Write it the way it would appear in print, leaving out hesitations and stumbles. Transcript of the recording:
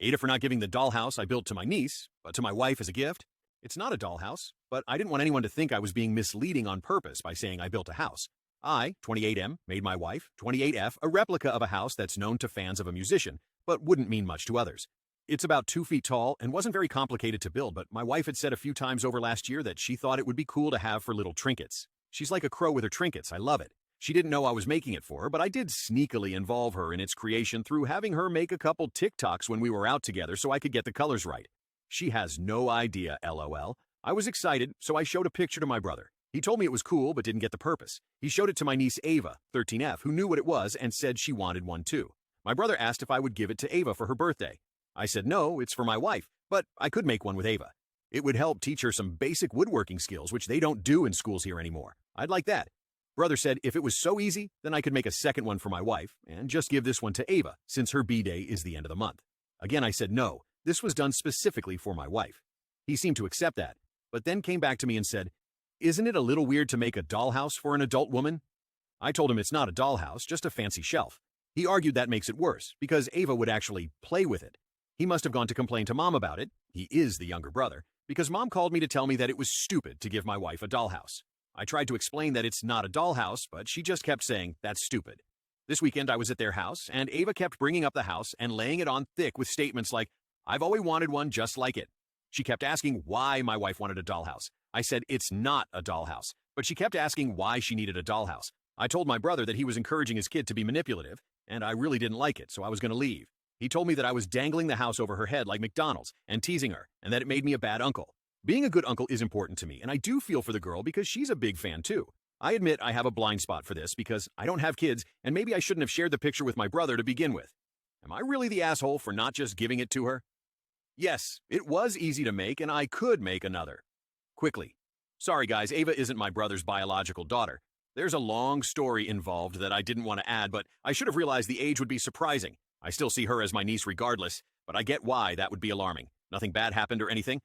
AITA for not giving the dollhouse I built to my niece, but to my wife as a gift. It's not a dollhouse, but I didn't want anyone to think I was being misleading on purpose by saying I built a house. I, 28M, made my wife, 28F, a replica of a house that's known to fans of a musician, but wouldn't mean much to others. It's about 2 feet tall and wasn't very complicated to build, but my wife had said a few times over last year that she thought it would be cool to have for little trinkets. She's like a crow with her trinkets, I love it. She didn't know I was making it for her, but I did sneakily involve her in its creation through having her make a couple TikToks when we were out together so I could get the colors right. She has no idea, LOL. I was excited, so I showed a picture to my brother. He told me it was cool but didn't get the purpose. He showed it to my niece Ava, 13F, who knew what it was and said she wanted one too. My brother asked if I would give it to Ava for her birthday. I said no, it's for my wife, but I could make one with Ava. It would help teach her some basic woodworking skills, which they don't do in schools here anymore. I'd like that. Brother said if it was so easy, then I could make a second one for my wife and just give this one to Ava since her B-day is the end of the month. Again, I said no, this was done specifically for my wife. He seemed to accept that, but then came back to me and said, "Isn't it a little weird to make a dollhouse for an adult woman?" I told him it's not a dollhouse, just a fancy shelf. He argued that makes it worse because Ava would actually play with it. He must have gone to complain to Mom about it, he is the younger brother, because Mom called me to tell me that it was stupid to give my wife a dollhouse. I tried to explain that it's not a dollhouse, but she just kept saying, "That's stupid." This weekend I was at their house, and Ava kept bringing up the house and laying it on thick with statements like, "I've always wanted one just like it." She kept asking why my wife wanted a dollhouse. I said it's not a dollhouse, but she kept asking why she needed a dollhouse. I told my brother that he was encouraging his kid to be manipulative, and I really didn't like it, so I was going to leave. He told me that I was dangling the house over her head like McDonald's and teasing her, and that it made me a bad uncle. Being a good uncle is important to me, and I do feel for the girl because she's a big fan too. I admit I have a blind spot for this because I don't have kids, and maybe I shouldn't have shared the picture with my brother to begin with. Am I really the asshole for not just giving it to her? Yes, it was easy to make, and I could make another. Quickly. Sorry guys, Ava isn't my brother's biological daughter. There's a long story involved that I didn't want to add, but I should have realized the age would be surprising. I still see her as my niece regardless, but I get why that would be alarming. Nothing bad happened or anything.